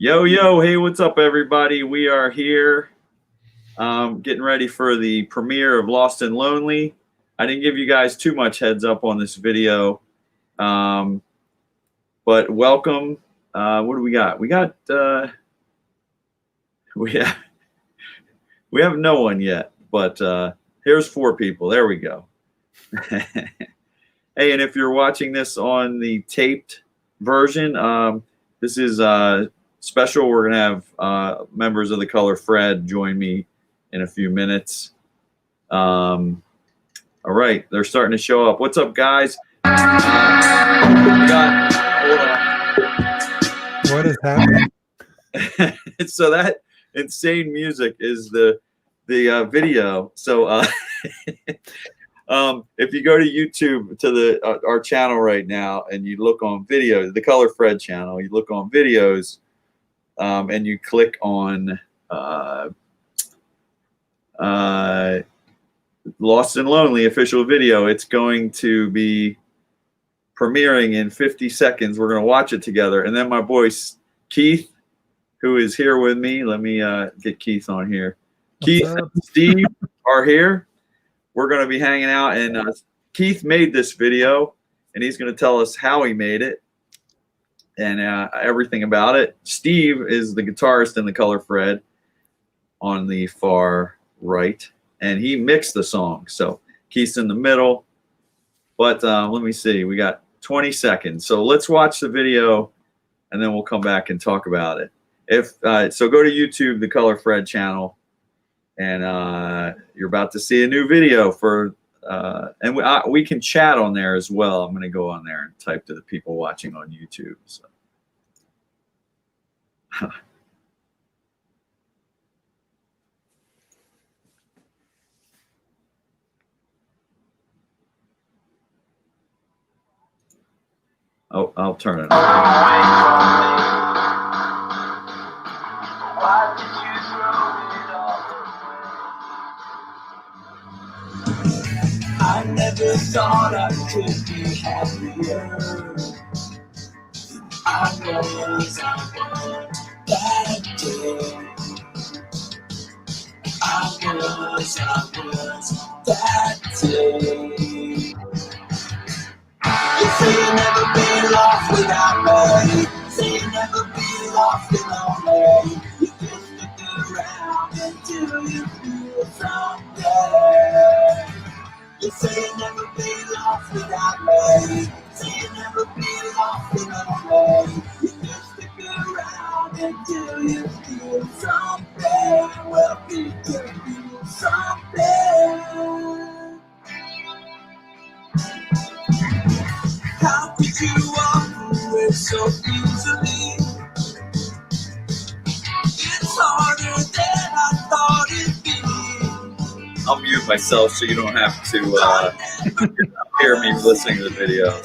Yo, yo, hey, what's up, everybody? We are here getting ready for the premiere of Lost and Lonely. I didn't give you guys too much heads up on this video, but welcome. What do we got? We have we have no one yet, but here's 4 people. There we go. Hey, and if you're watching this on the taped version, this is special. We're going to have members of the Color Fred join me in a few minutes. All right, they're starting to show up. What's up, guys? Hold on. What is happening? So that insane music is the video. So if you go to YouTube to our channel right now and you look on video, the Color Fred channel, you look on videos, and you click on Lost and Lonely official video, it's going to be premiering in 50 seconds. We're going to watch it together. And then my boy Keith, who is here with me, let me get Keith on here. Keith and Steve are here. We're going to be hanging out, and Keith made this video, and he's going to tell us how he made it and everything about it. Steve is the guitarist in the Color Fred on the far right, and he mixed the song. So Keith's in the middle, but let me see. We got 20 seconds. So let's watch the video, and then we'll come back and talk about it. So go to YouTube, the Color Fred channel, and you're about to see a new video for, and we can chat on there as well. I'm going to go on there and type to the people watching on YouTube. So. Oh, I'll turn it on. I never thought I could be happier. I was that day. I was that day. You say you'll never be lost without me. Say you'll never be lost without me. You just stick around until you feel someday. You say you'll never be lost without me. Say you'll never be lost without me. You just stick around until you feel something. Well, you can feel something. How could you walk away so easily? It's harder than I thought it'd be. I'll mute myself so you don't have to hear me listening to the video.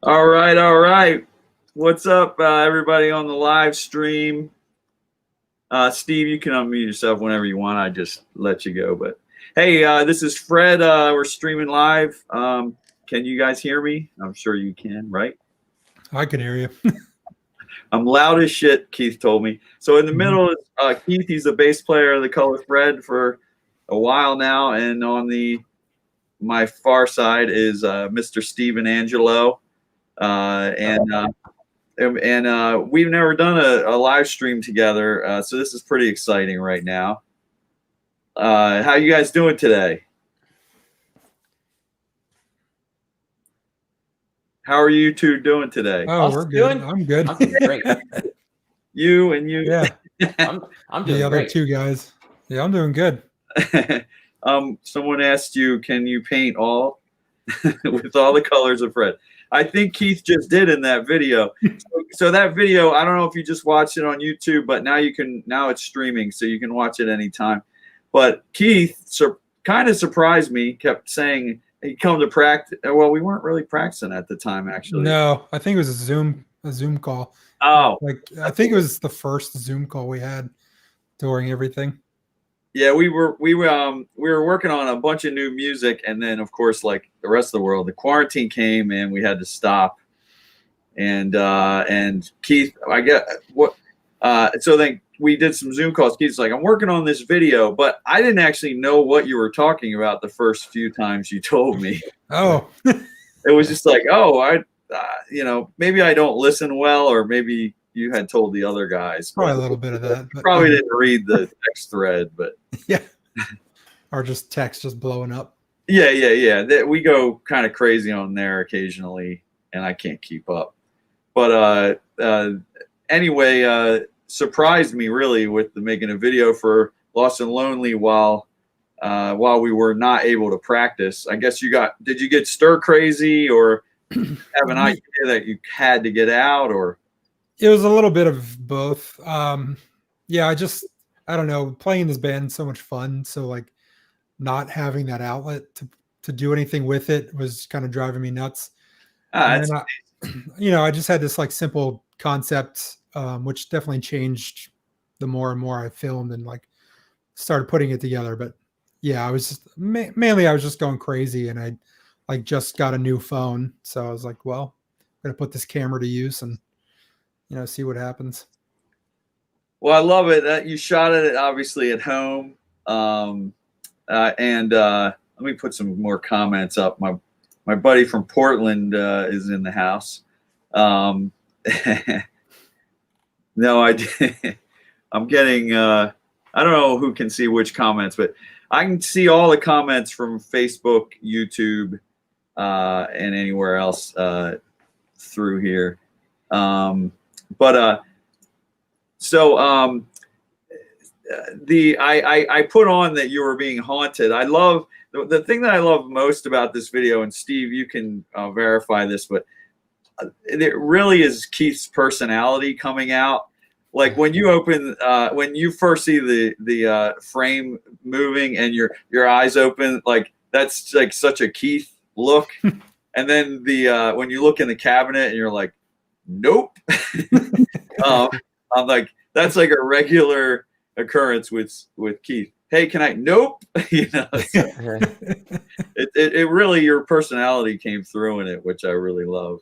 All right, all right. What's up, everybody on the live stream? Steve, you can unmute yourself whenever you want. I just let you go. But hey, this is Fred. We're streaming live. Can you guys hear me? I'm sure you can, right? I can hear you. I'm loud as shit, Keith told me. So in the middle is Keith. He's the bass player of the color Fred for a while now. And on my far side is Mr. Steven Angelo. And we've never done a live stream together, so this is pretty exciting right now. How you guys doing today? How are you two doing today? Oh, we're good. I'm good. I'm doing great. You and you. Yeah. I'm doing The other great. two guys. Yeah, I'm doing good. Someone asked you, can you paint all with all the colors of red? I think Keith just did in that video. So that video, I don't know if you just watched it on YouTube, but now it's streaming, so you can watch it anytime. But Keith kind of surprised me, kept saying he'd come to practice. Well, we weren't really practicing at the time, actually. No, I think it was a Zoom call. Oh. I think it was the first Zoom call we had during everything. Yeah, we were working on a bunch of new music, and then of course, like the rest of the world, the quarantine came and we had to stop. And Keith, I get what. So then we did some Zoom calls. Keith's like, I'm working on this video, but I didn't actually know what you were talking about the first few times you told me. Oh, It was just like, oh, maybe I don't listen well, or maybe you had told the other guys. probably a little bit of that. But, Probably didn't read the text thread, but yeah. Or just text just blowing up. Yeah. We go kind of crazy on there occasionally, and I can't keep up. But anyway, surprised me really with making a video for Lost and Lonely while we were not able to practice. I guess did you get stir crazy or have an idea that you had to get out, or? It was a little bit of both. Yeah, I don't know, playing this band so much fun. So like not having that outlet to do anything with it was kind of driving me nuts. I just had this like simple concept, which definitely changed the more and more I filmed and like started putting it together. But yeah, I was just mainly I was just going crazy, and I like just got a new phone. So I was like, well, I'm going to put this camera to use and see what happens. Well, I love it. You shot it obviously at home. And let me put some more comments up. My buddy from Portland is in the house. No, I'm getting, I don't know who can see which comments, but I can see all the comments from Facebook, YouTube, and anywhere else through here. I put on that you were being haunted. I love the thing that I love most about this video, and Steve, you can verify this, but it really is Keith's personality coming out. Like when you first see the frame moving and your eyes open, like that's like such a Keith look. And then when you look in the cabinet and you're like, nope. I'm like, that's like a regular occurrence with Keith. Hey, can I? Nope. It really, your personality came through in it, which I really love.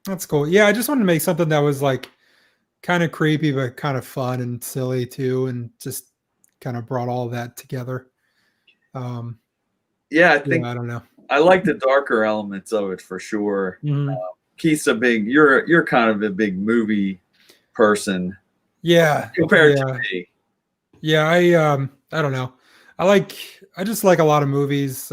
That's cool. Yeah, I just wanted to make something that was like kind of creepy, but kind of fun and silly too, and just kind of brought all that together. Yeah, I think I don't know. I like the darker elements of it for sure. Mm-hmm. Keith's you're kind of a big movie person. Yeah. Compared to me. Yeah, I don't know. I just like a lot of movies.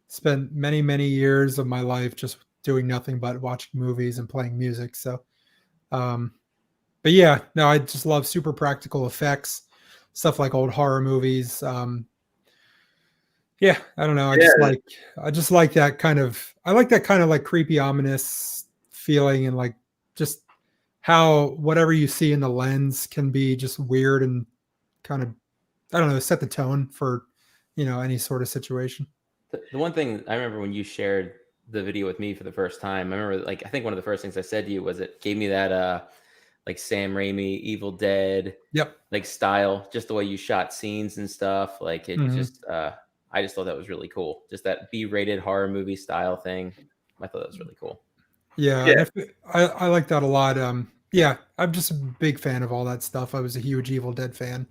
Spent many, many years of my life just doing nothing but watching movies and playing music. So, but yeah, no, I just love super practical effects, stuff like old horror movies. Yeah, I don't know. I just like that kind of, like creepy, ominous feeling, and like just how whatever you see in the lens can be just weird and kind of, I don't know, set the tone for, any sort of situation. The one thing I remember when you shared the video with me for the first time, I remember like I think one of the first things I said to you was it gave me that like Sam Raimi Evil Dead Yep. like style, just the way you shot scenes and stuff. Like it just I just thought that was really cool. Just that B-rated horror movie style thing. I thought that was really cool. Yeah, Yeah. I like that a lot. Yeah, I'm just a big fan of all that stuff. I was a huge Evil Dead fan.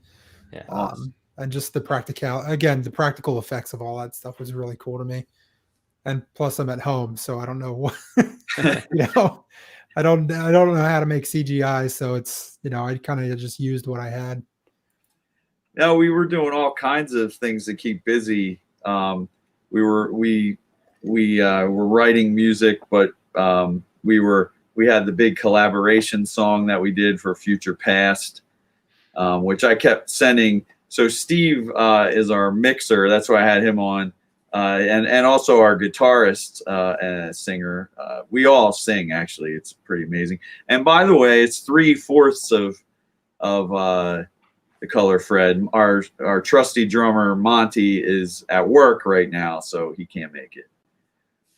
Yeah. Awesome. And just the practical effects of all that stuff was really cool to me. And plus, I'm at home, so I don't know what you know. I don't know how to make CGI, so it's I kind of just used what I had. No, we were doing all kinds of things to keep busy. We were writing music, but we had the big collaboration song that we did for Future Past, which I kept sending. So Steve is our mixer. That's why I had him on, and also our guitarist and singer. We all sing, actually. It's pretty amazing. And by the way, it's 3/4 of the Color Fred. Our trusty drummer Monty is at work right now, so he can't make it.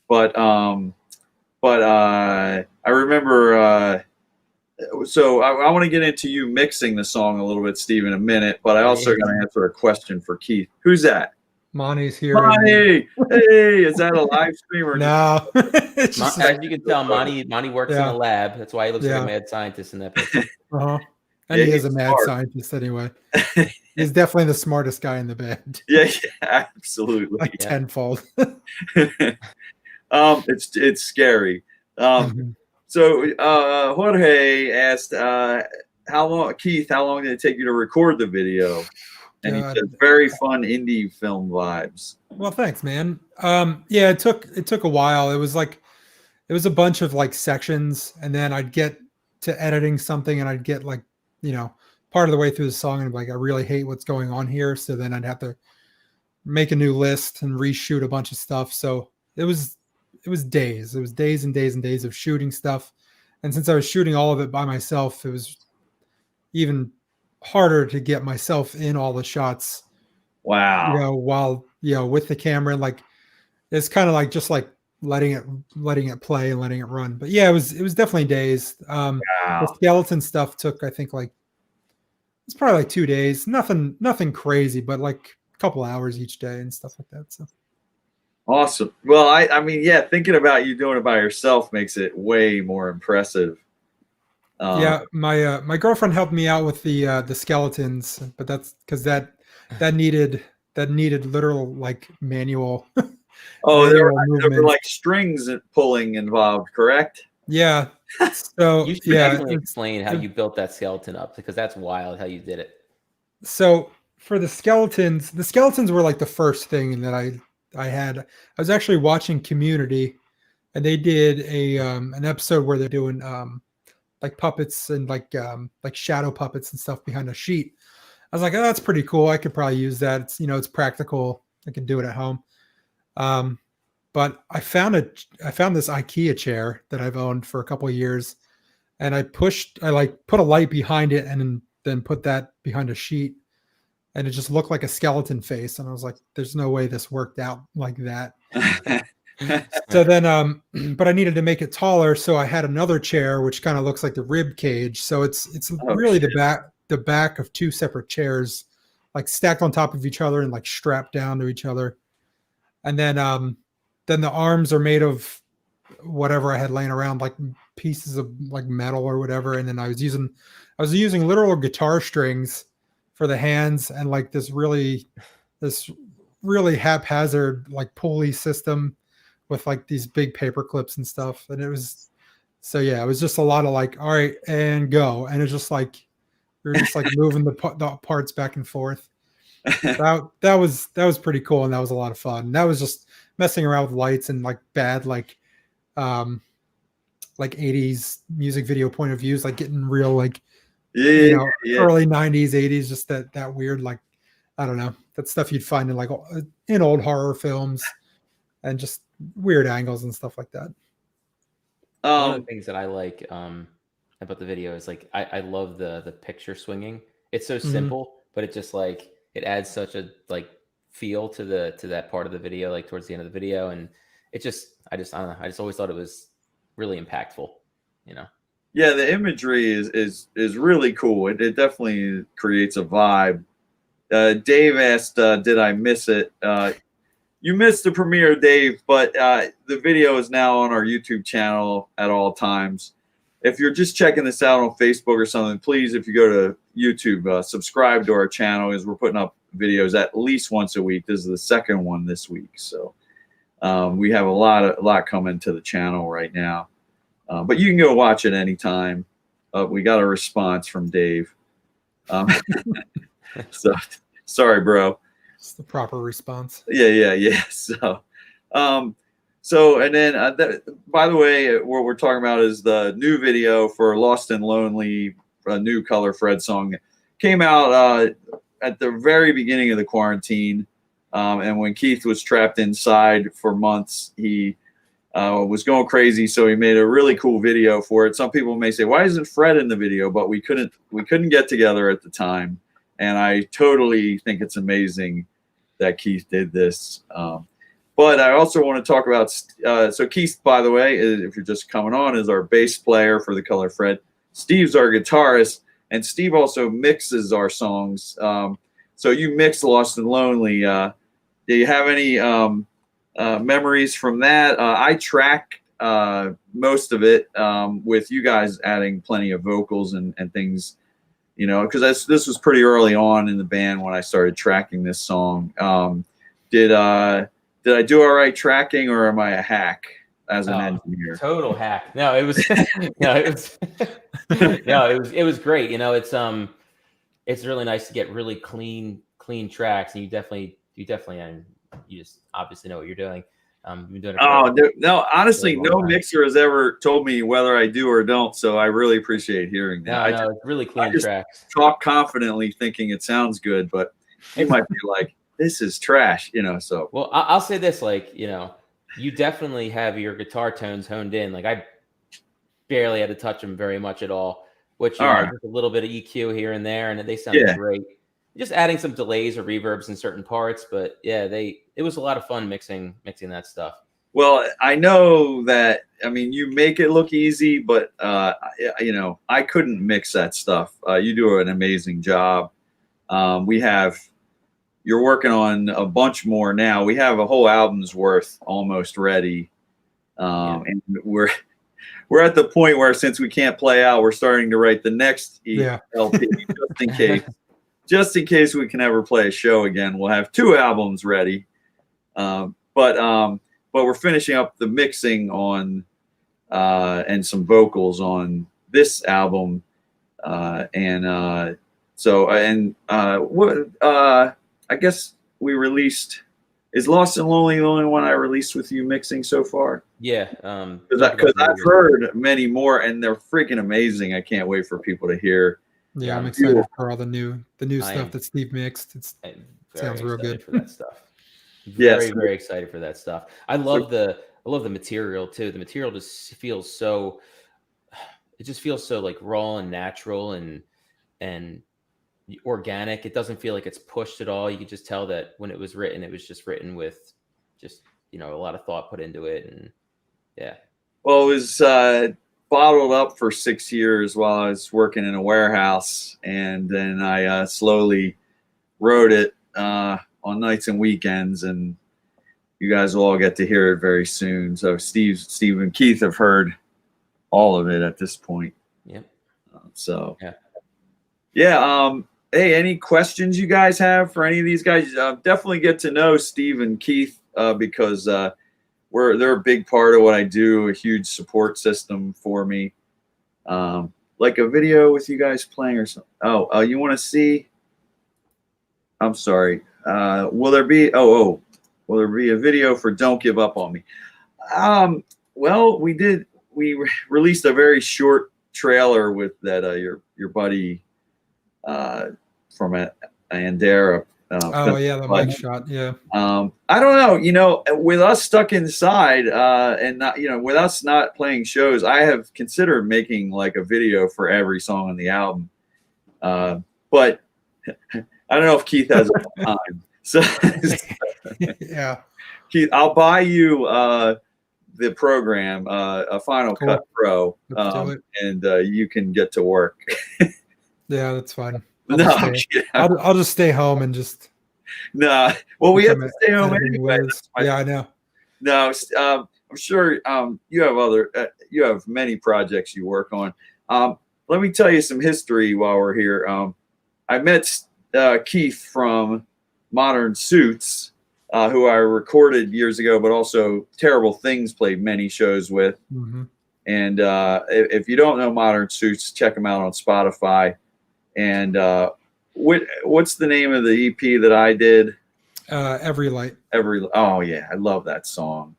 But I remember. So I want to get into you mixing the song a little bit, Steve, in a minute. But I also got to answer a question for Keith. Who's that? Monty's here. Monty, hey, is that a live stream or no? As you can tell, Monty works in Yeah. a lab. That's why he looks like a mad scientist in that picture. And Yeah, he is a he's mad smart. scientist anyway. He's definitely the smartest guy in the band. Yeah, absolutely. Like tenfold. It's scary. So Jorge asked, how long did it take you to record the video? And he said, very fun indie film vibes. Well, thanks, man. Yeah, it took a while. It was a bunch of like sections, and then I'd get to editing something, and I'd get like, part of the way through the song, and like, I really hate what's going on here. So then I'd have to make a new list and reshoot a bunch of stuff. So it was days. It was days and days and days of shooting stuff. And since I was shooting all of it by myself, it was even harder to get myself in all the shots. Wow. While with the camera, like it's kind of like just like letting it play and letting it run. But yeah, it was definitely days. Wow. The skeleton stuff took, I think, like it's probably like 2 days. Nothing crazy, but like a couple hours each day and stuff like that. So awesome. Well, I mean, yeah, thinking about you doing it by yourself makes it way more impressive. Yeah, my girlfriend helped me out with the skeletons, but that's because that needed literal like manual. Oh, there were like strings pulling involved, correct? Yeah. So you should definitely explain how you built that skeleton up, because that's wild how you did it. So for the skeletons were like the first thing that I had. I was actually watching Community, and they did an episode where they're doing like puppets and like shadow puppets and stuff behind a sheet. I was like, oh, that's pretty cool. I could probably use that. It's it's practical. I can do it at home. But I found this IKEA chair that I've owned for a couple of years, and I put a light behind it and then put that behind a sheet, and it just looked like a skeleton face. And I was like, there's no way this worked out like that. So then, but I needed to make it taller, so I had another chair which kind of looks like the rib cage. So it's really the back of two separate chairs, like stacked on top of each other and like strapped down to each other. And then the arms are made of whatever I had laying around, like pieces of like metal or whatever. And then I was using literal guitar strings for the hands, and like this really haphazard like pulley system with like these big paper clips and stuff. And it was just a lot of like, all right, and go. And it's just like we were just like moving the parts back and forth. That was pretty cool, and that was a lot of fun. And that was just messing around with lights and like bad like 80s music video point of views, like getting real like early 90s 80s, just that weird, like, I don't know, that stuff you'd find in like in old horror films, and just weird angles and stuff like that. One of the things that I like about the video is like I love the picture swinging. It's so simple, but it just like it adds such a like feel to that part of the video, like towards the end of the video. And I don't know. I just always thought it was really impactful, you know? Yeah, the imagery is really cool. It definitely creates a vibe. Dave asked, did I miss it? You missed the premiere, Dave, but the video is now on our YouTube channel at all times. If you're just checking this out on Facebook or something, please, if you go to YouTube, subscribe to our channel, as we're putting up videos at least once a week. This is the second one this week, so we have a lot coming to the channel right now. But you can go watch it anytime. We got a response from Dave. So sorry, bro. It's the proper response. Yeah. So and then by the way, what we're talking about is the new video for Lost and Lonely, a new Color Fred song. Came out at the very beginning of the quarantine, and when Keith was trapped inside for months, he was going crazy, so he made a really cool video for it. Some people may say, why isn't Fred in the video? But we couldn't get together at the time, and I totally think it's amazing that Keith did this. But I also want to talk about, so Keith, by the way, if you're just coming on, is our bass player for the Color Fred. Steve's our guitarist, and Steve also mixes our songs. So you mix Lost and Lonely. Do you have any memories from that? I track most of it with you guys adding plenty of vocals and things, you know, because this was pretty early on in the band when I started tracking this song. Did I do all right tracking, or am I a hack as an engineer? Total hack. No, it was it was great. You know, it's really nice to get really clean tracks, and you definitely and you just obviously know what you're doing. You've been doing it no, honestly, really no mixer has ever told me whether I do or don't, so I really appreciate hearing that. No, it's really clean tracks. Talk confidently thinking it sounds good, but you might be like, this is trash, you know. So well, I'll say this, like, you know, you definitely have your guitar tones honed in. Like, I barely had to touch them very much at all, which just a little bit of EQ here and there, and they sounded great. Just adding some delays or reverbs in certain parts, but yeah, it was a lot of fun mixing that stuff. Well, I know that, I mean, you make it look easy, but you know, I couldn't mix that stuff. You do an amazing job. You're working on a bunch more now. We have a whole album's worth almost ready. And we're at the point where, since we can't play out, we're starting to write the next LP just in case we can ever play a show again. We'll have 2 albums ready. But we're finishing up the mixing on and some vocals on this album. I guess we released, is Lost and Lonely the only one I released with you mixing so far? Yeah. Because I've heard many more, and they're freaking amazing. I can't wait for people to hear. Yeah, I'm excited for all the new stuff that Steve mixed. It sounds real good for that stuff. Very excited for that stuff. I love the material too. The material just feels so, it just feels so like raw and natural and organic. It doesn't feel like it's pushed at all. You can just tell that when it was written, it was just written with just, you know, a lot of thought put into it. And yeah. Well, it was bottled up for 6 years while I was working in a warehouse, and then I slowly wrote it on nights and weekends, and you guys will all get to hear it very soon. So Steve and Keith have heard all of it at this point. Yep. Hey, any questions you guys have for any of these guys? Definitely get to know Steve and Keith because they're a big part of what I do, a huge support system for me. Like a video with you guys playing or something. Oh, you want to see? I'm sorry. Will there be a video for Don't Give Up on Me? Well, we released a very short trailer with that your buddy from Andera. The mic shot. Yeah. I don't know. You know, with us stuck inside and not, you know, with us not playing shows, I have considered making like a video for every song on the album. But I don't know if Keith has enough time. So yeah, Keith, I'll buy you the program, a Final Cool. Cut Pro, Let's do it. and you can get to work. Yeah, that's fine. I'll Just stay home and just. No, well, we have to stay home editing anyway. whiz. Yeah, I know. No, I'm sure you have many projects you work on. Let me tell you some history while we're here. I met Keith from Modern Suits, who I recorded years ago, but also Terrible Things played many shows with. Mm-hmm. And if you don't know Modern Suits, check them out on Spotify. And what's the name of the EP that I did? Every Light. Oh yeah, I love that song.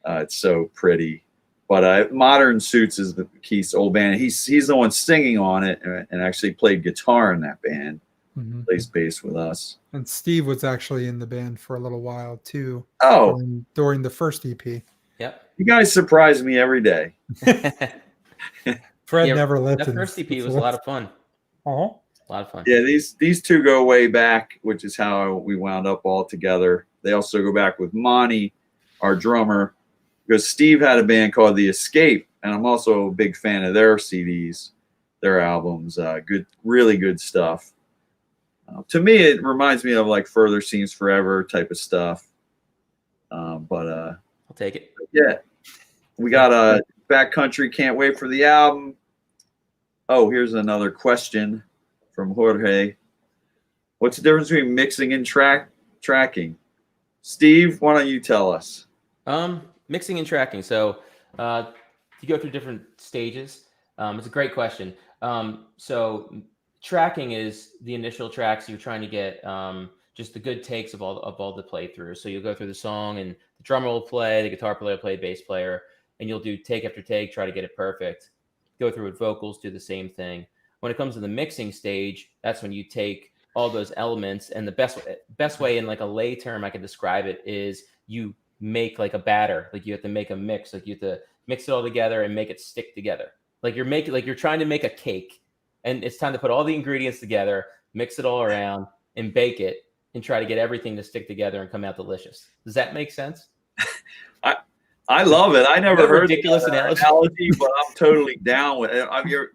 It's so pretty. But Modern Suits is Keith's old band. He's the one singing on it, and actually played guitar in that band. Mm-hmm. Plays bass with us. And Steve was actually in the band for a little while too. Oh, during the first EP. Yep. You guys surprise me every day. Fred never left. That first EP was a lot of fun. Uh-huh. A lot of fun. Yeah, these two go way back, which is how we wound up all together. They also go back with Monty, our drummer, because Steve had a band called The Escape, and I'm also a big fan of their CDs, their albums. Really good stuff. To me, it reminds me of like Further Seems Forever type of stuff. But I'll take it. Yeah, we got Backcountry. Can't wait for the album. Oh, here's another question from Jorge. What's the difference between mixing and tracking? Steve, why don't you tell us? Mixing and tracking. So you go through different stages. It's a great question. So tracking is the initial tracks. You're trying to get just the good takes of all the playthroughs. So you'll go through the song, and the drummer will play, the guitar player will play, bass player, and you'll do take after take, try to get it perfect. Go through with vocals, do the same thing. When it comes to the mixing stage, that's when you take all those elements, and the best way in like a lay term I can describe it is you make like a batter. Like you have to make a mix. Like you have to mix it all together and make it stick together. Like you're trying to make a cake, and it's time to put all the ingredients together, mix it all around, and bake it, and try to get everything to stick together and come out delicious. Does that make sense? I love it. I never heard ridiculous analogy, but I'm totally down with it.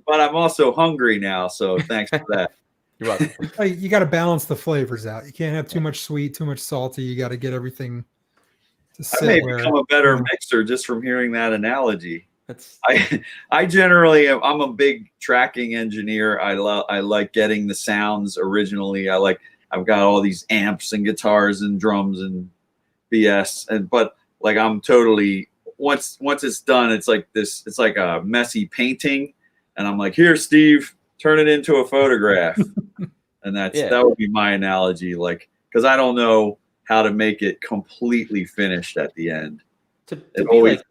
But I'm also hungry now, so thanks for that. You're welcome. You got to balance the flavors out. You can't have too much sweet, too much salty. You got to get everything to sit. I may become a better mixer just from hearing that analogy. I generally I'm a big tracking engineer. I like getting the sounds originally. I've got all these amps and guitars and drums and BS, but like I'm totally once it's done, it's like this. It's like a messy painting, and I'm like, here, Steve, turn it into a photograph, and that would be my analogy. Like, because I don't know how to make it completely finished at the end. To give like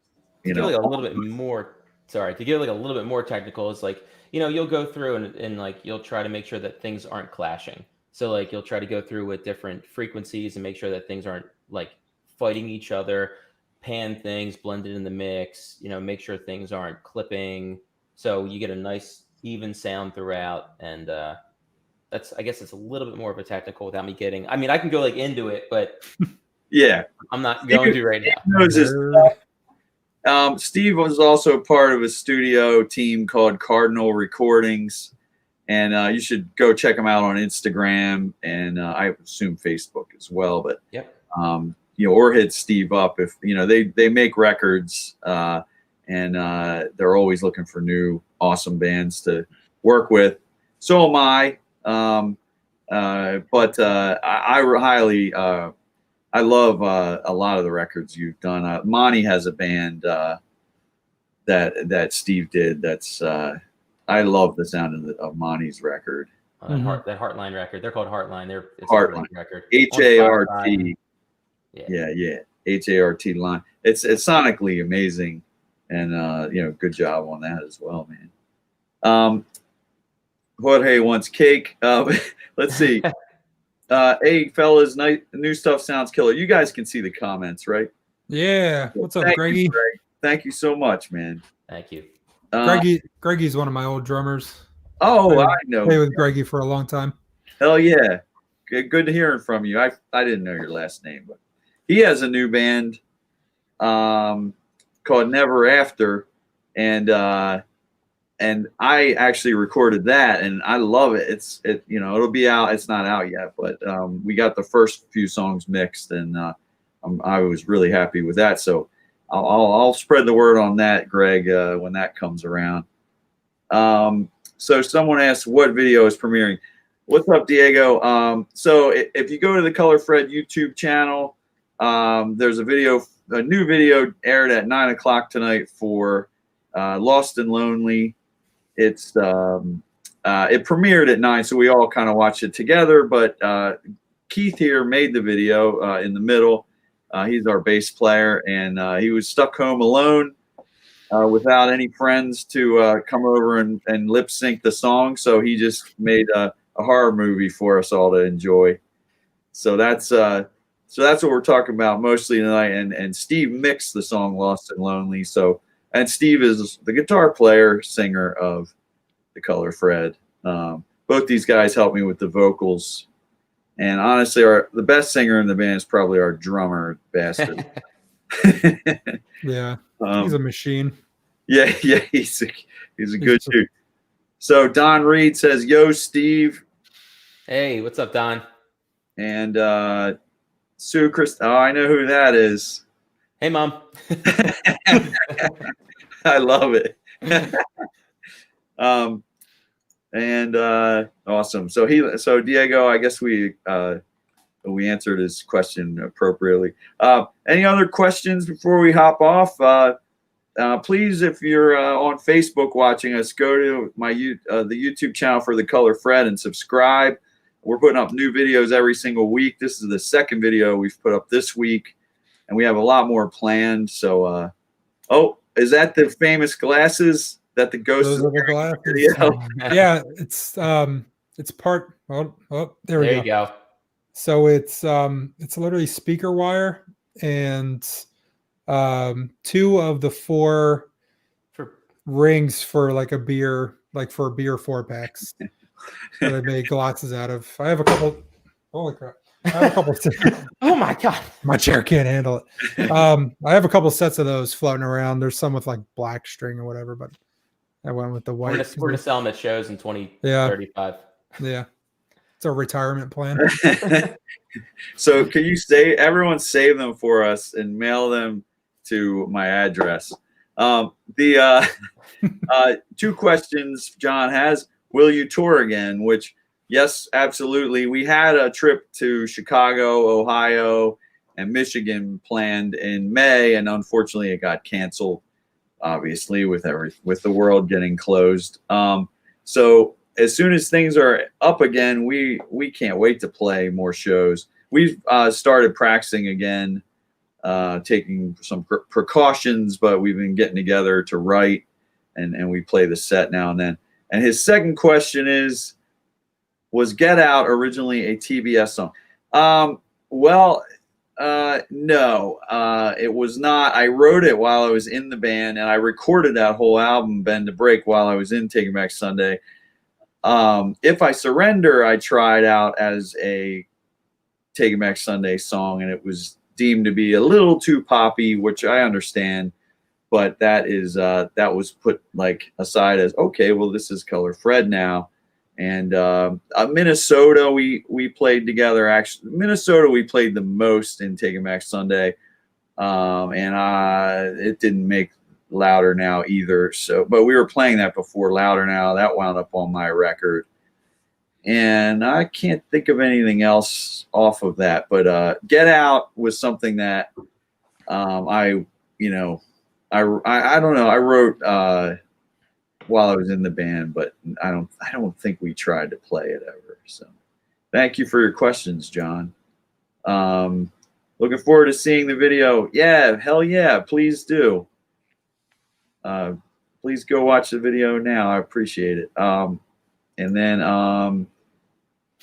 a little bit more. Sorry, to get like a little bit more technical, it's like you'll go through and like you'll try to make sure that things aren't clashing. So like you'll try to go through with different frequencies and make sure that things aren't like fighting each other, pan things, blend it in the mix, make sure things aren't clipping. So you get a nice even sound throughout. And I guess it's a little bit more of a technical without me getting, I mean, I can go like into it, but yeah, I'm not going to right now. Steve was also part of a studio team called Cardinal Recordings. And you should go check them out on Instagram and I assume Facebook as well. But yep. Or hit Steve up if they make records and they're always looking for new awesome bands to work with. So am I. But I highly I love a lot of the records you've done. Monty has a band that Steve did. That's I love the sound of Monty's record. That Heartline record. They're called Heartline. It's Heartline. A record. HART. Yeah. HART line. It's sonically amazing, and good job on that as well, man. Jorge wants cake. Let's see. Hey fellas, new stuff sounds killer. You guys can see the comments, right? Yeah. What's up, Greggy? Greg. Thank you so much, man. Thank you. Greggy's one of my old drummers. Oh, I know. Played with Greggy for a long time. Hell yeah. Good hearing from you. I didn't know your last name, but he has a new band called called Never After, and I actually recorded that, and I love it. It'll be out. It's not out yet, but we got the first few songs mixed, and I was really happy with that. So I'll spread the word on that, Greg, when that comes around. So someone asked what video is premiering. What's up, Diego? So if you go to the Color Fred YouTube channel, there's a new video aired at 9 o'clock tonight for Lost and Lonely. It premiered at 9, so we all kind of watched it together. But Keith here made the video in the middle. He's our bass player, and he was stuck home alone without any friends to come over and lip sync the song. So he just made a horror movie for us all to enjoy. So that's what we're talking about mostly tonight. And Steve mixed the song "Lost and Lonely." And Steve is the guitar player, singer of the Color Fred. Both these guys helped me with the vocals. And honestly, the best singer in the band is probably our drummer, bastard. Yeah, he's a machine. Yeah, he's a good dude. So Don Reed says, "Yo, Steve." Hey, what's up, Don? And Sue Chris. Oh, I know who that is. Hey, Mom. I love it. Awesome. So Diego, I guess we answered his question appropriately. Any other questions before we hop off? Please, if you're on Facebook watching us, go to the YouTube channel for the Color Fred and subscribe. We're putting up new videos every single week. This is the second video we've put up this week, and we have a lot more planned. So, is that the famous glasses that the ghost is wearing? Yeah, it's part. Oh, there we go. So it's literally speaker wire and 2 of the 4 rings for like a beer 4-packs. That I made glasses out of. I have a couple. Holy crap! I have a couple. Oh my god! My chair can't handle it. I have a couple sets of those floating around. There's some with like black string or whatever, but I went with the white. We're gonna sell them at shows in 2035. Yeah, it's a retirement plan. So can you everyone save them for us and mail them to my address? The 2 questions John has. Will you tour again? Which, yes, absolutely. We had a trip to Chicago, Ohio, and Michigan planned in May, and unfortunately it got canceled, obviously, with the world getting closed. So as soon as things are up again, we can't wait to play more shows. We've started practicing again, taking some precautions, but we've been getting together to write, and we play the set now and then. And his second question is, was Get Out originally a TBS song? No, it was not. I wrote it while I was in the band, and I recorded that whole album, Bend to Break, while I was in Taking Back Sunday. If I Surrender, I tried out as a Taking Back Sunday song, and it was deemed to be a little too poppy, which I understand. But that was put like aside as, okay, well, this is Color Fred now. And Minnesota, we played together. Actually, Minnesota, we played the most in Taking Back Sunday, and it didn't make Louder Now either. So, but we were playing that before Louder Now. That wound up on my record, and I can't think of anything else off of that. But Get Out was something that I don't know. I wrote while I was in the band, but I don't think we tried to play it ever. So, thank you for your questions, John. Looking forward to seeing the video. Yeah, hell yeah, please do. Please go watch the video now. I appreciate it. And then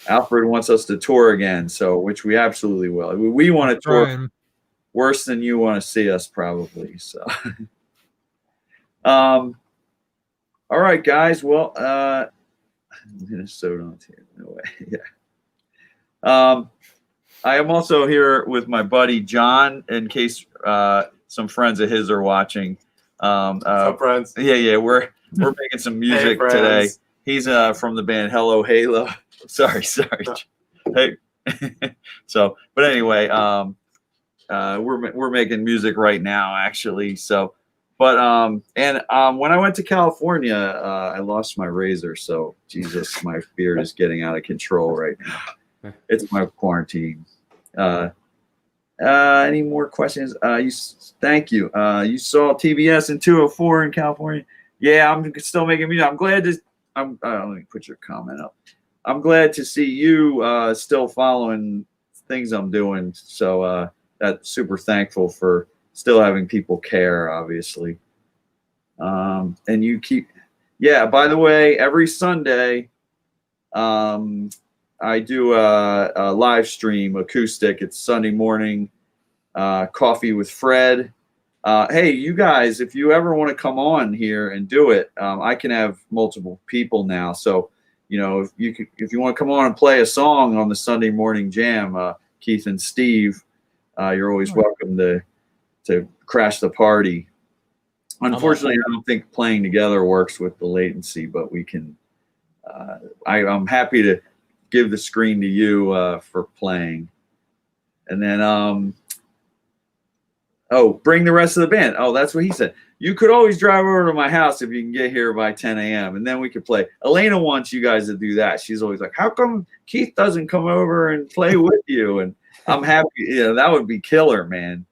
Alfred wants us to tour again, so which we absolutely will. We want to tour. Worse than you want to see us, probably. So, all right, guys. Well, Minnesota on here. No way. Yeah. I am also here with my buddy John. In case some friends of his are watching. Some friends. Yeah, we're making some music today. He's from the band Hello Halo. Sorry. Hey. So, but anyway, we're making music right now, actually. So, but when I went to California, I lost my razor. So, Jesus, my beard is getting out of control right now. It's my quarantine. Any more questions? Thank you. You saw TBS in 204 in California. Yeah, I'm still making music. I'm glad to. Let me put your comment up. I'm glad to see you still following things I'm doing. So that's super thankful for still having people care, obviously. And you keep. Yeah. By the way, every Sunday, I do a live stream acoustic. It's Sunday morning, Coffee with Fred. Hey, you guys, if you ever want to come on here and do it, I can have multiple people now. So, if you want to come on and play a song on the Sunday morning jam, Keith and Steve, you're always welcome to crash the party. Unfortunately, I don't think playing together works with the latency, but we can. I'm happy to give the screen to you for playing, and then bring the rest of the band. Oh, that's what he said. You could always drive over to my house if you can get here by 10 a.m. and then we could play. Elena wants you guys to do that. She's always like, how come Keith doesn't come over and play with you? And I'm happy. That would be killer, man.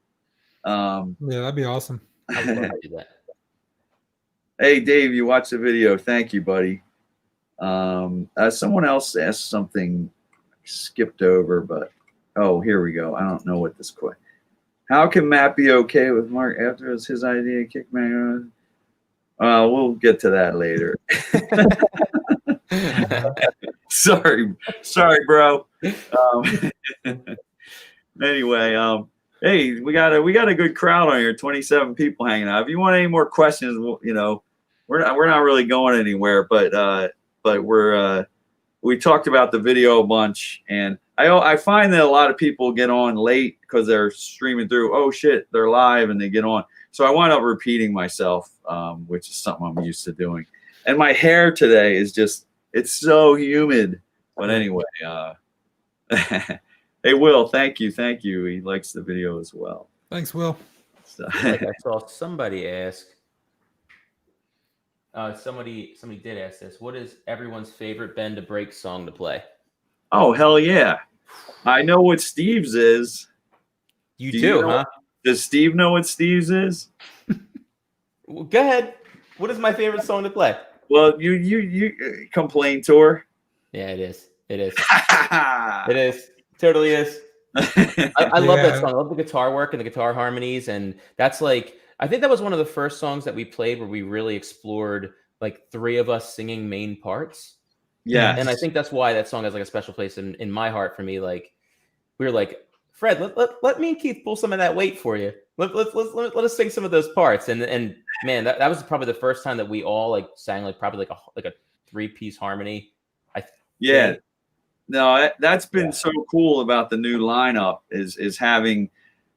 Yeah, that'd be awesome. I would love to do that. Hey, Dave, you watched the video. Thank you, buddy. Someone else asked something, skipped over, but here we go. I don't know what this question. How can Matt be okay with Mark after it's his idea? Kick man. We'll get to that later. Sorry, bro. Anyway, hey, we got a good crowd on here. 27 people hanging out. If you want any more questions, we're not really going anywhere, but we talked about the video a bunch, and I find that a lot of people get on late because they're streaming through. Oh shit, they're live and they get on. So I wind up repeating myself, which is something I'm used to doing. And my hair today is it's so humid. But anyway, hey Will, thank you. He likes the video as well. Thanks, Will. So. I saw somebody ask. Somebody did ask this. What is everyone's favorite Bend to Break song to play? Oh, hell yeah. I know what Steve's is. You do, huh? Does Steve know what Steve's is? Well, go ahead. What is my favorite song to play? Well, you Complain Tour. Yeah, it is. It is. It is. Totally is. I love that song. I love the guitar work and the guitar harmonies. And that's I think that was one of the first songs that we played where we really explored three of us singing main parts. Yeah. And I think that's why that song has a special place in my heart for me. We were like, Fred, let me and Keith pull some of that weight for you. Let us sing some of those parts. And man, that was probably the first time that we all sang probably a 3-piece harmony. Yeah. No, that's been so cool about the new lineup is having,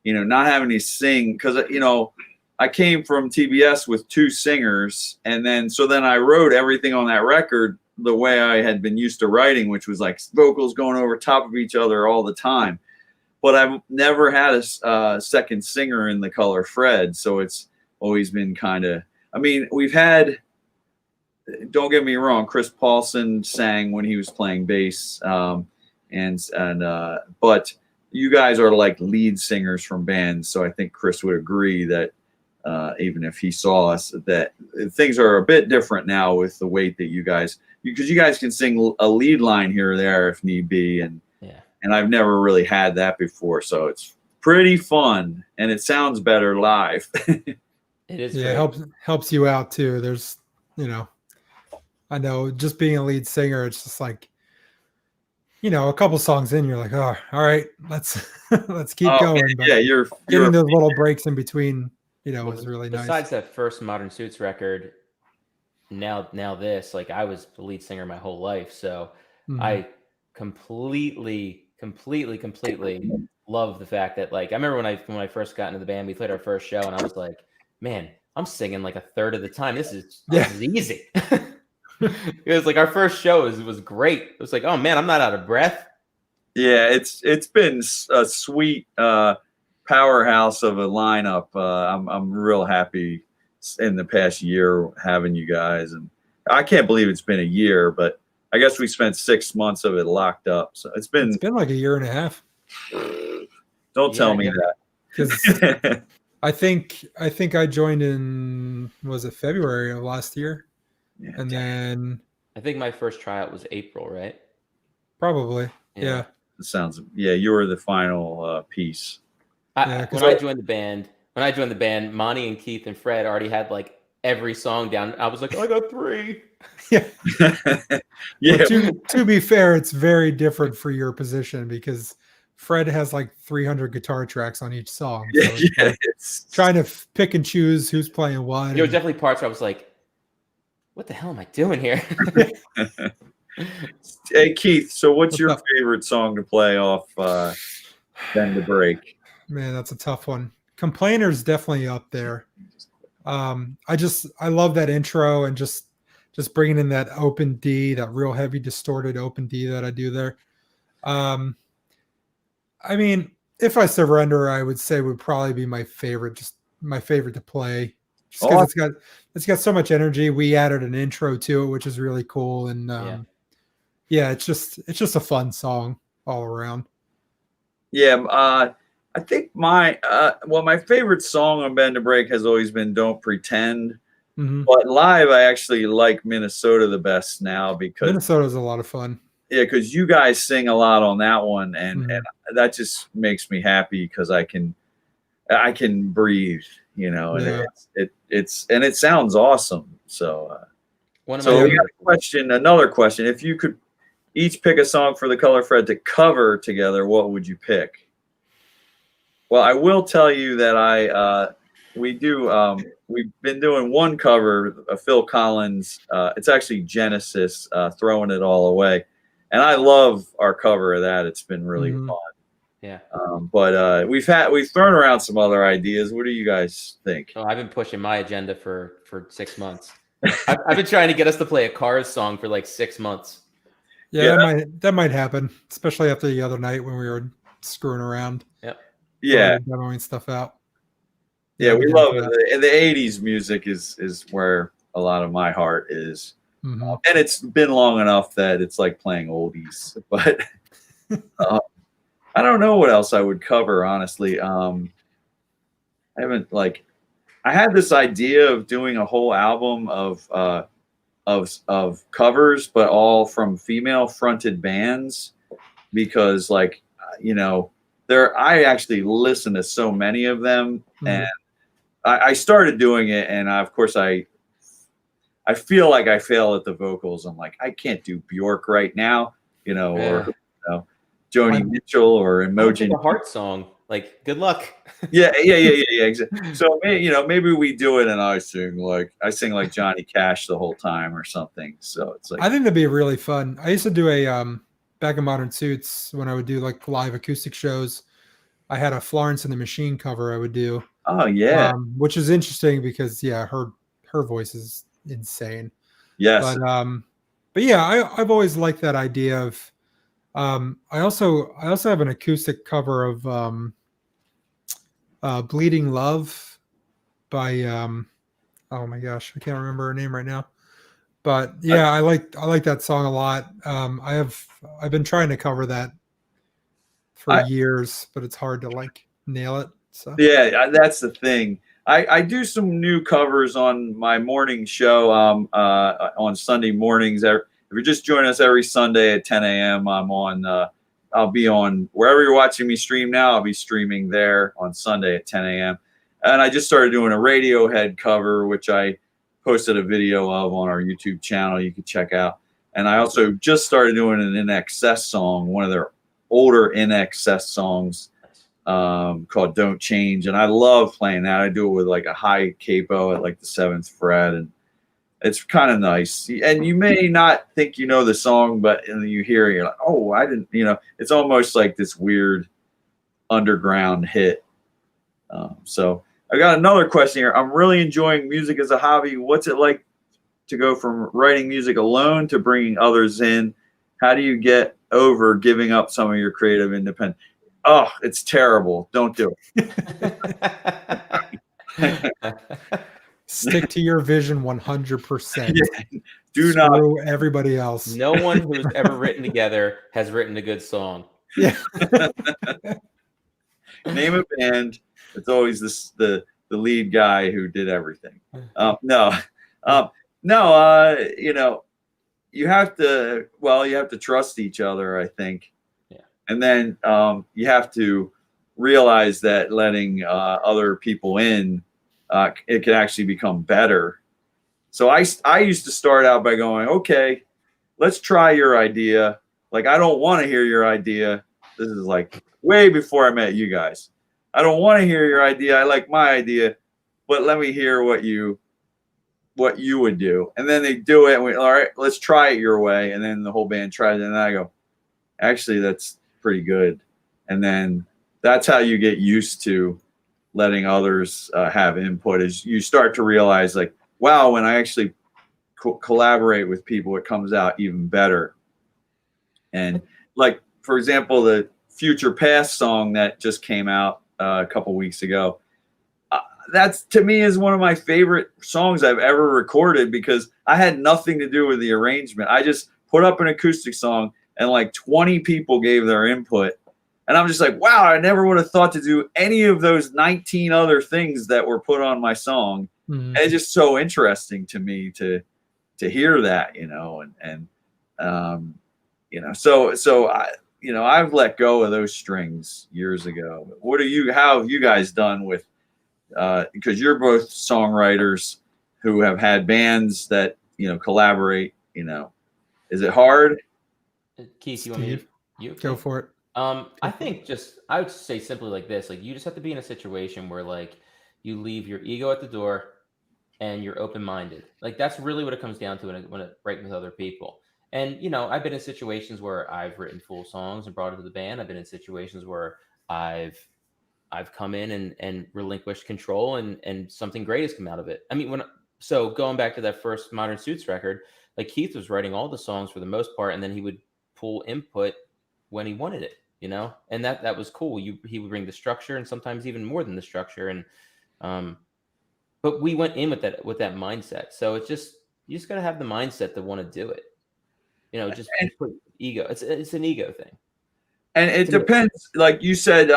not having to sing because, I came from TBS with 2 singers, and then I wrote everything on that record the way I had been used to writing, which was vocals going over top of each other all the time. But I've never had a second singer in the color Fred, so it's always been kind of. I mean, we've had. Don't get me wrong, Chris Paulson sang when he was playing bass, but you guys are lead singers from bands, so I think Chris would agree that. Even if he saw us, that things are a bit different now with the weight that you guys can sing a lead line here or there if need be, and I've never really had that before, so it's pretty fun and it sounds better live. It is. Yeah, it helps you out too. There's, I know just being a lead singer, it's just a couple songs in, you're like, oh, all right, let's keep going. But you're getting those little breaks in between. Was really nice. Besides that first Modern Suits record, now this, I was the lead singer my whole life, so I completely love the fact that like I remember when I first got into the band, we played our first show, and I was like, man, I'm singing like a third of the time. This is easy. It was like our first show was great. It was like, oh man, I'm not out of breath. Yeah, it's been a sweet powerhouse of a lineup. I'm real happy in the past year having you guys, and I can't believe it's been a year, but I guess we spent 6 months of it locked up. So it's been like a year and a half. Don't tell me that. Because I think I joined in, was it February of last year? Yeah, and then I think my first tryout was April, right? Probably. Yeah. It sounds. Yeah, you were the final piece. When I joined the band, Monty and Keith and Fred already had like every song down. I was like, I got 3. Yeah. Yeah. Well, to be fair, it's very different for your position because Fred has like 300 guitar tracks on each song. So it's trying to pick and choose who's playing what. There were definitely parts where I was like, what the hell am I doing here? Hey, Keith, so what's your favorite song to play off Bend the Break? Man, that's a tough one. Complainer's definitely up there. I love that intro and just bringing in that open D, that real heavy distorted open D that I do there. I mean, If I Surrender, I would say would probably be my favorite to play. Just because it's got so much energy. We added an intro to it, which is really cool. And it's just a fun song all around. Yeah, I think my favorite song on Bend the Break has always been Don't Pretend. Mm-hmm. But live, I actually like Minnesota the best now because Minnesota's a lot of fun. Yeah, because you guys sing a lot on that one, and that just makes me happy because I can breathe, you know, and it sounds awesome. So, we got another question. If you could each pick a song for the Color Fred to cover together, what would you pick? Well, I will tell you that we've been doing one cover of Phil Collins. It's actually Genesis, Throwing It All Away. And I love our cover of that. It's been really fun. Yeah. But we've thrown around some other ideas. What do you guys think? Oh, I've been pushing my agenda for 6 months. I've been trying to get us to play a Cars song for like 6 months. Yeah, that might happen, especially after the other night when we were screwing around. Yep. Yeah. Demoing stuff out. Yeah, we love it. And the 80s music is where a lot of my heart is. Mm-hmm. And it's been long enough that it's like playing oldies. But I don't know what else I would cover, honestly. I had this idea of doing a whole album of covers, but all from female fronted bands, because I actually listen to so many of them, and I started doing it, and of course I feel like I fail at the vocals. I'm like, I can't do Bjork right now, or Joni Mitchell or Imogen. A heart song, like, good luck. Yeah, exactly. So maybe we do it, and I sing like Johnny Cash the whole time or something. So it's like, I think that'd be really fun. I used to do a back in Modern Suits when I would do like live acoustic shows. I had a Florence and the Machine cover I would do. Oh yeah, which is interesting because her voice is insane. Yes, but yeah, I've always liked that idea of. I also have an acoustic cover of Bleeding Love by oh my gosh, I can't remember her name right now. But yeah, I like that song a lot. I've been trying to cover that for years, but it's hard to nail it. So yeah, that's the thing. I do some new covers on my morning show on Sunday mornings. If you're just joining us every Sunday at 10 a.m., I'll be on wherever you're watching me stream now. I'll be streaming there on Sunday at 10 a.m. And I just started doing a Radiohead cover, which I posted a video of on our YouTube channel. You can check out. And I also just started doing an INXS song, one of their older INXS songs called Don't Change. And I love playing that. I do it with like a high capo at like the 7th fret. And it's kind of nice. And you may not think you know the song, but and you hear it, you're like, oh, I didn't, it's almost like this weird underground hit. So I got another question here. I'm really enjoying music as a hobby. What's it like to go from writing music alone to bringing others in? How do you get over giving up some of your creative independence? Oh, it's terrible. Don't do it. Stick to your vision 100%. Yeah, do not screw everybody else. No one who's ever written together has written a good song. Yeah. name a band. It's always the lead guy who did everything. No, you know, you have to trust each other, I think. Yeah. And then you have to realize that letting other people in, it can actually become better. So I used to start out by going, okay, let's try your idea. Like, I don't want to hear your idea. This is like way before I met you guys. I don't want to hear your idea. I like my idea, but let me hear what you would do. And then they do it, and all right, let's try it your way. And then the whole band tries it, and I go, actually, that's pretty good. And then that's how you get used to letting others have input. Is you start to realize, like, wow, when I actually collaborate with people, it comes out even better. And like, for example, the Future Past song that just came out a couple weeks ago, that's, to me, is one of my favorite songs I've ever recorded, because I had nothing to do with the arrangement. I just put up an acoustic song, and like 20 people gave their input. And I'm just like, wow, I never would have thought to do any of those 19 other things that were put on my song. Mm-hmm. And it's just so interesting to me to hear that, you know, and you know, so I, you know, I've let go of those strings years ago. How have you guys done with, because you're both songwriters who have had bands that, you know, collaborate, you know, is it hard? Keith, you want me to you go for it? I think I would say simply like this: like, you just have to be in a situation where, like, you leave your ego at the door and you're open-minded. Like, that's really what it comes down to when it writing with other people. And, you know, I've been in situations where I've written full songs and brought it to the band. I've been in situations where I've come in and relinquished control, and something great has come out of it. I mean, so going back to that first Modern Suits record, like, Keith was writing all the songs for the most part, and then he would pull input when he wanted it, you know, and that was cool. He would bring the structure, and sometimes even more than the structure. And but we went in with that mindset. So you just got to have the mindset to want to do it. You know, just put ego. It's an ego thing. And it depends. Like you said,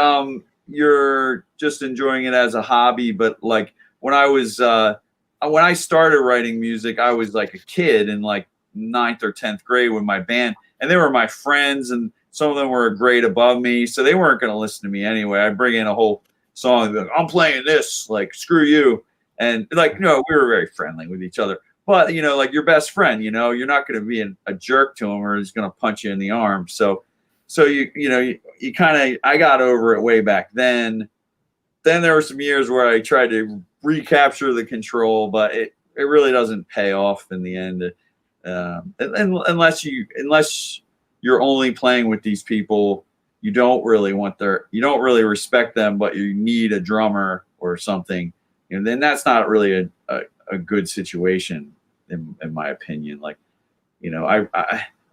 you're just enjoying it as a hobby. But like when I started writing music, I was like a kid in like 9th or 10th grade with my band, and they were my friends, and some of them were a grade above me, so they weren't going to listen to me anyway. I'd bring in a whole song and be like, I'm playing this, like, screw you. And like, we were very friendly with each other. But, you know, like your best friend, you know, you're not going to be a jerk to him, or he's going to punch you in the arm. So you kind of, I got over it way back then. Then there were some years where I tried to recapture the control, but it really doesn't pay off in the end. Unless you're only playing with these people, you don't really respect them, but you need a drummer or something, and then that's not really a good situation in my opinion. Like, you know,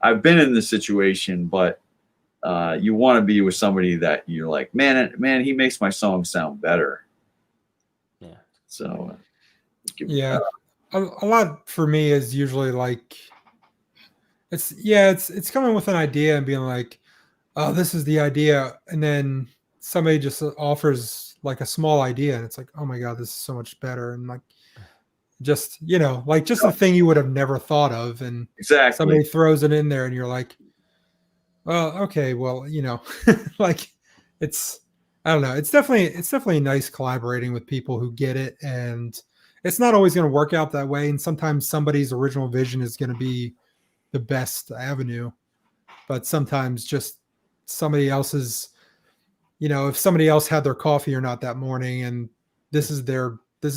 I've been in this situation, but you want to be with somebody that you're like, man, he makes my song sound better. Yeah. So yeah, a lot for me is usually like, it's coming with an idea and being like, oh, this is the idea, and then somebody just offers like a small idea, and it's like, oh my god, this is so much better, and like, just, you know, like, just the thing you would have never thought of, and exactly, somebody throws it in there, and you're like, well, okay, well, you know, like, I don't know, it's definitely nice collaborating with people who get it, and it's not always going to work out that way, and sometimes somebody's original vision is going to be the best avenue, but sometimes just somebody else's, you know, if somebody else had their coffee or not that morning, and this is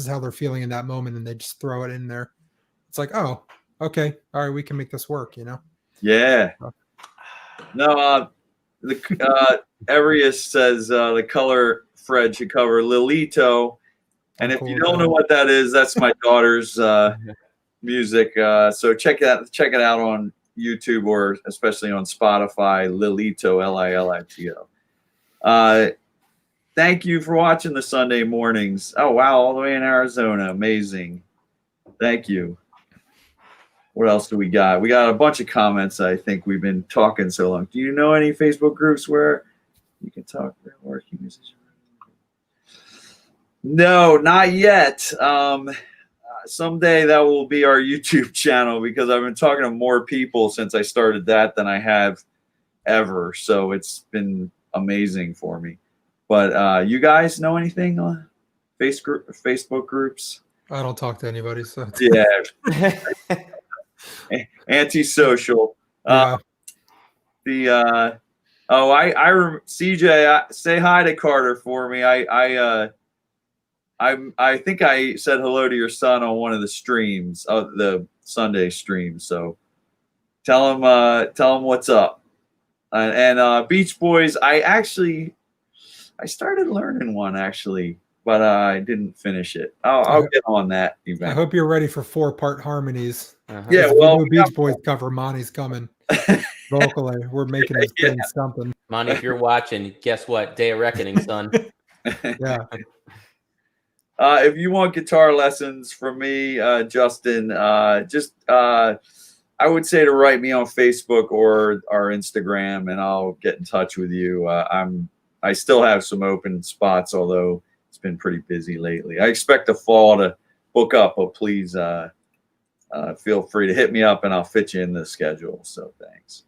how they're feeling in that moment, and they just throw it in there, it's like, oh, okay, all right, we can make this work, you know. Yeah. No, Arius says the color Fred should cover Lilito. And if you don't know what that is, that's my daughter's music. So check it out on YouTube or especially on Spotify. Lilito, Lilito. Thank you for watching the Sunday mornings. Oh wow, all the way in Arizona, amazing. Thank you. What else do we got? We got a bunch of comments. I think we've been talking so long. Do you know any Facebook groups where you can talk? Working musician? No, not yet. Someday that will be our YouTube channel because I've been talking to more people since I started that than I have ever. So it's been amazing for me. But you guys know anything on Facebook groups? I don't talk to anybody, so yeah. Antisocial. Yeah. CJ, say hi to Carter for me. I think I said hello to your son on one of the streams, the Sunday stream. So tell him what's up. And Beach Boys, I started learning one actually, but I didn't finish it. I'll get on that event. I hope you're ready for 4-part harmonies. Yeah, well, we Beach Boys cover. Monty's coming vocally. We're making this thing something. Monty, if you're watching, guess what? Day of reckoning, son. Yeah. If you want guitar lessons from me, Justin, I would say to write me on Facebook or our Instagram, and I'll get in touch with you. I still have some open spots, although it's been pretty busy lately. I expect the fall to book up, but please feel free to hit me up, and I'll fit you in the schedule. So thanks.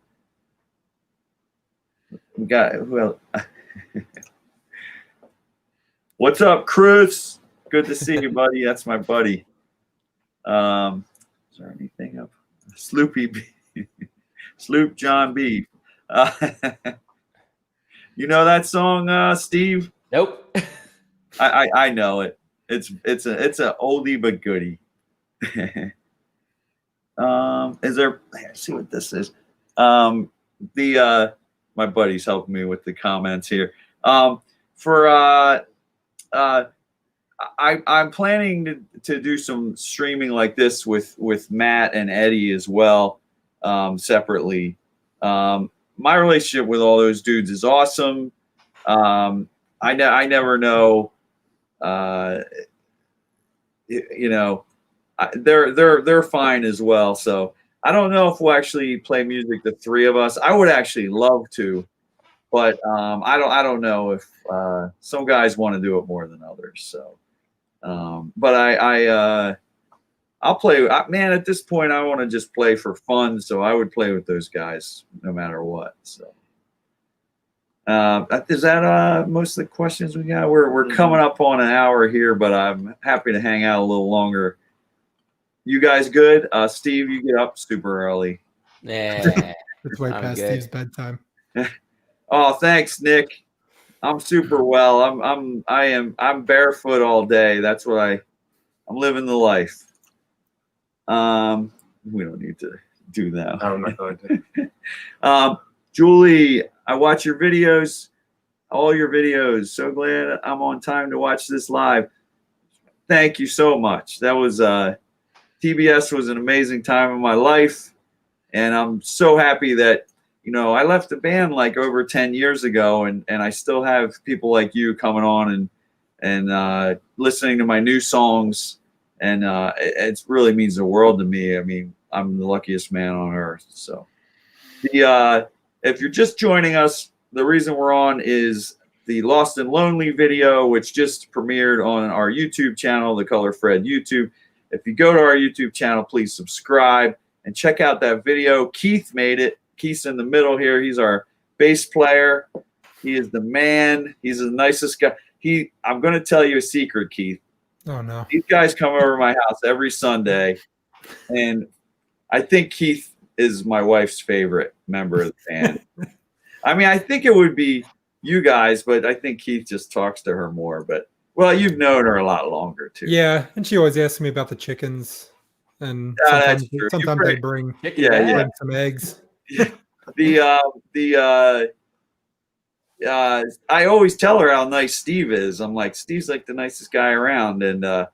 We got what's up, Chris? Good to see you, buddy. That's my buddy. Is there anything up? Sloopy B. Sloop John B. You know that song, Steve? Nope. I know it. It's a oldie but goodie. Is there? Let's see what this is. My buddy's helping me with the comments here. I'm planning to do some streaming like this with Matt and Eddie as well, separately. My relationship with all those dudes is awesome. I never know, they're fine as well. So I don't know if we'll actually play music, the three of us. I would actually love to, but I don't know if some guys want to do it more than others. So, but I'll play. Man, at this point, I want to just play for fun. So I would play with those guys no matter what. So is that most of the questions we got? We're coming up on an hour here, but I'm happy to hang out a little longer. You guys good? Steve, you get up super early. Yeah, it's way past Steve's bedtime. Oh, thanks, Nick. I'm super well. I'm barefoot all day. That's what I'm living the life. We don't need to do that. I'm not going to. Julie, I watch your videos, all your videos. So glad I'm on time to watch this live. Thank you so much. That was TBS was an amazing time in my life, and I'm so happy that I left the band like over 10 years ago, and I still have people like you coming on and listening to my new songs, and it really means the world to me. I mean, I'm the luckiest man on earth. So if you're just joining us, the reason we're on is the Lost and Lonely video, which just premiered on our YouTube channel, The Color Fred YouTube. If you go to our YouTube channel, please subscribe and check out that video. Keith made it. Keith's in the middle here. He's our bass player. He is the man. He's the nicest guy. I'm going to tell you a secret, Keith. Oh, no. These guys come over to my house every Sunday, and I think Keith is my wife's favorite member of the band. I mean, I think it would be you guys, but I think Keith just talks to her more. But, well, you've known her a lot longer, too. Yeah, and she always asks me about the chickens, and sometimes they bring some eggs. I always tell her how nice Steve is. I'm like, Steve's like the nicest guy around, and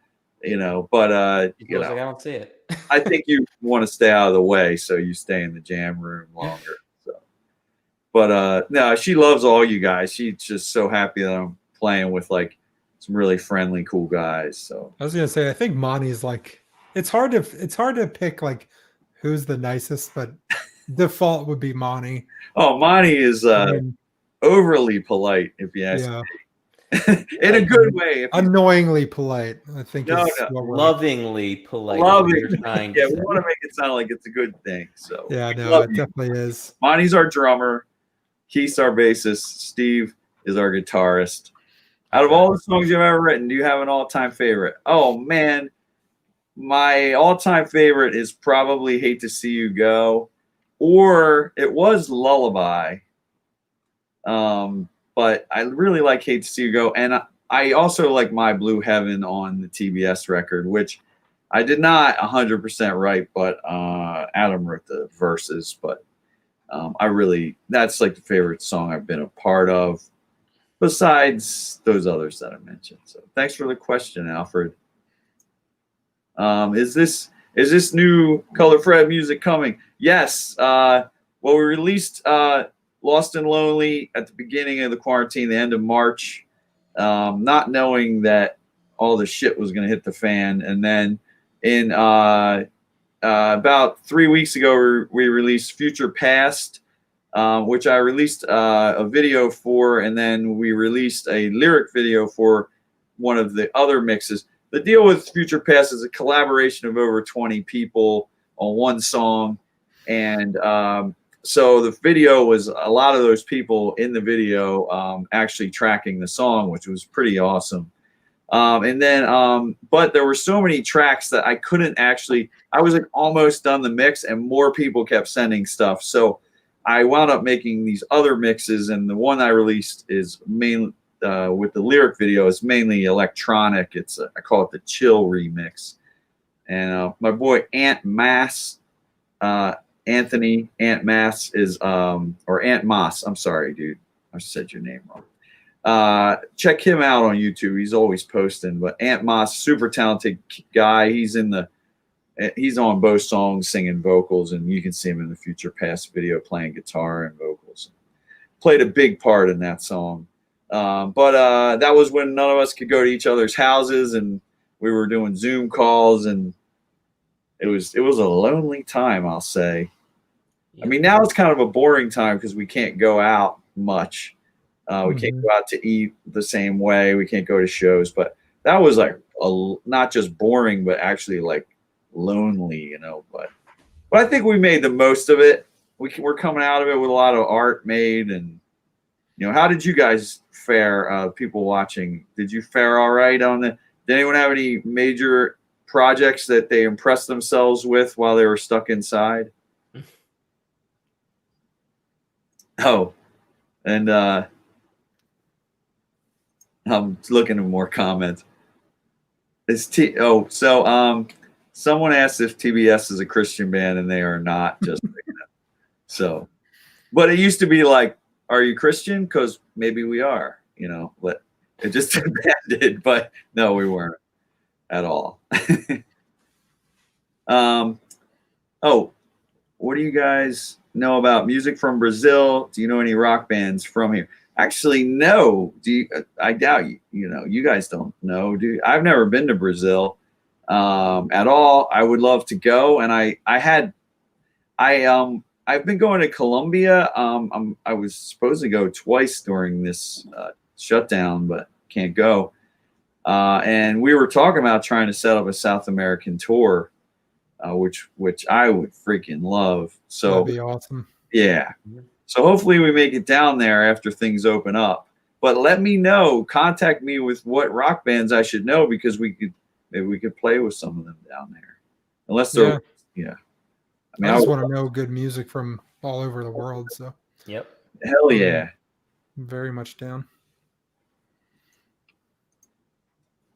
you know, but He you feels know, like I don't see it. I think you want to stay out of the way, so you stay in the jam room longer. So, but no, she loves all you guys. She's just so happy that I'm playing with like some really friendly, cool guys. So I was gonna say, I think Monty's like, it's hard to pick like who's the nicest, but default would be Monty. oh, Monty is I mean, overly polite, if you ask yeah, me. In a good way. If you, annoyingly polite, I think No, is no. what we're Lovingly polite. Is what loving, you're trying to yeah, say. we want to make it sound like it's a good thing. So yeah, we no, love it you. definitely is. Monty's our drummer, Keith's our bassist, Steve is our guitarist. Out of all the songs you've ever written, do you have an all-time favorite? Oh man, my all-time favorite is probably "Hate to See You Go," or it was "Lullaby." But I really like "Hate to See You Go," and I also like "My Blue Heaven" on the TBS record, which I did not 100% write, but Adam wrote the verses. But that's like the favorite song I've been a part of, besides those others that I mentioned. So thanks for the question, Alfred. Is this new Color Fred music coming? Yes. Well, we released Lost and Lonely at the beginning of the quarantine, the end of March, not knowing that all the shit was going to hit the fan. And then in about 3 weeks ago, we released Future Past, which I released a video for, and then we released a lyric video for one of the other mixes. The deal with Future Past is a collaboration of over 20 people on one song, and so the video was a lot of those people in the video actually tracking the song, which was pretty awesome. And then, but there were so many tracks that I couldn't actually. I was like almost done the mix, and more people kept sending stuff. So I wound up making these other mixes, and the one I released is mainly with the lyric video is mainly electronic. I call it the chill remix. And my boy Ant Mass, Anthony Ant Mass is or Ant Moss. I'm sorry, dude. I said your name wrong. Check him out on YouTube. He's always posting. But Ant Moss, super talented guy. He's on both songs singing vocals, and you can see him in the Future Past video playing guitar and vocals. Played a big part in that song. But that was when none of us could go to each other's houses, and we were doing Zoom calls, and it was a lonely time, I'll say. I mean, now it's kind of a boring time because we can't go out much. We can't go out to eat the same way. We can't go to shows. But that was like not just boring, but actually like lonely, you know. But I think we made the most of it. We're coming out of it with a lot of art made, and you know, how did you guys fare? People watching, did you fare all right on the? Did anyone have any major projects that they impressed themselves with while they were stuck inside? Oh, and I'm looking at more comments. Someone asked if TBS is a Christian band, and they are not. Just so, but it used to be like, are you Christian? Because maybe we are, you know. But it just depended. But no, we weren't at all. Oh, what do you guys know about music from Brazil? Do you know any rock bands from here? Actually, no. I doubt you guys don't know. I've never been to Brazil at all. I would love to go, and I've been going to Colombia. I was supposed to go twice during this shutdown, but can't go. And we were talking about trying to set up a South American tour, which I would freaking love. So that'd be awesome. Yeah. So hopefully we make it down there after things open up. But let me know. Contact me with what rock bands I should know, because maybe we could play with some of them down there. Unless they're I mean, I just want to know good music from all over the world. So Yep. Hell yeah. Very much down.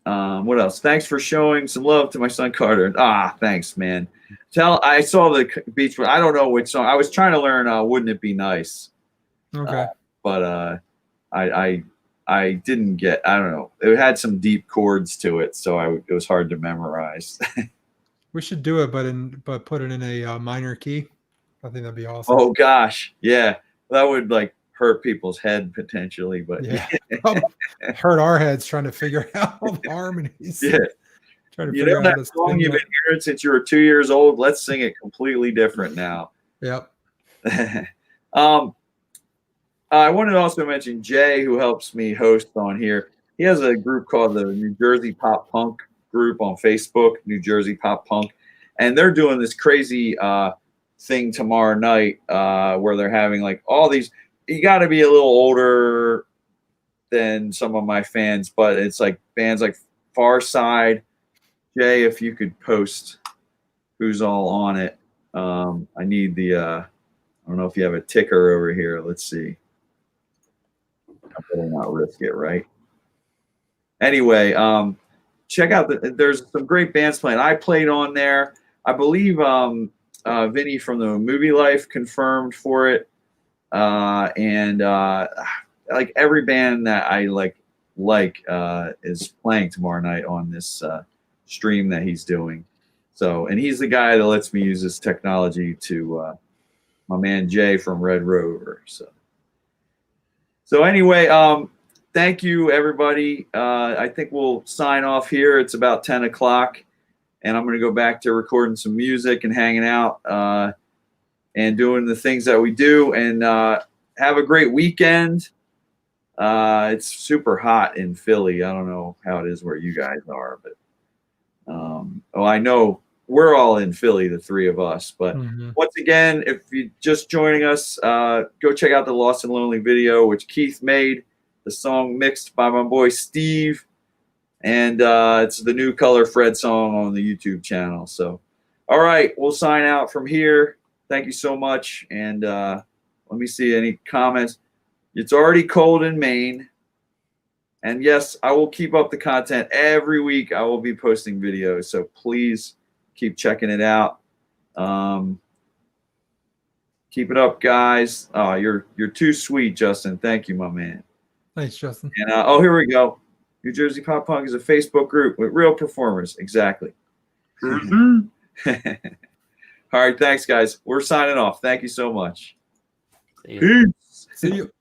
What else? Thanks for showing some love to my son Carter. Thanks, man. I saw the Beach Boys. I don't know which song. I was trying to learn Wouldn't It Be Nice? Okay. But I didn't get, I don't know, it had some deep chords to it, so it was hard to memorize. We should do it, but put it in a minor key. I think that'd be awesome. Oh gosh, yeah, that would like hurt people's head potentially, but yeah, hurt our heads trying to figure out all the harmonies. Yeah, trying to you figure know out that song you've been hearing since you were 2 years old. Let's sing it completely different now. Yep. I wanted to also mention Jay, who helps me host on here. He has a group called the New Jersey Pop Punk group on Facebook, New Jersey Pop Punk, and they're doing this crazy thing tomorrow night where they're having like all these. You got to be a little older than some of my fans, but it's like bands like Far Side. Jay, if you could post who's all on it. I need the. I don't know if you have a ticker over here. Let's see. I better not risk it, right? Anyway, check out there's some great bands playing. I played on there. I believe Vinny from the Movie Life confirmed for it, and like every band that I like is playing tomorrow night on this stream that he's doing. So, and he's the guy that lets me use this technology to my man Jay from Red Rover. So anyway, thank you, everybody. I think we'll sign off here. It's about 10 o'clock, and I'm going to go back to recording some music and hanging out and doing the things that we do. And have a great weekend. It's super hot in Philly. I don't know how it is where you guys are, but I know we're all in Philly, the three of us. But once again, if you're just joining us, go check out the Lost and Lonely video, which Keith made. The song mixed by my boy Steve. And it's the New Color Fred song on the YouTube channel. So, all right, we'll sign out from here. Thank you so much. And let me see any comments. It's already cold in Maine. And yes, I will keep up the content every week. I will be posting videos. So please keep checking it out. Keep it up, guys. Oh, you're too sweet, Justin. Thank you, my man. Thanks, Justin. And here we go. New Jersey Pop Punk is a Facebook group with real performers. Exactly. All right, thanks, guys. We're signing off. Thank you so much. See you. See you.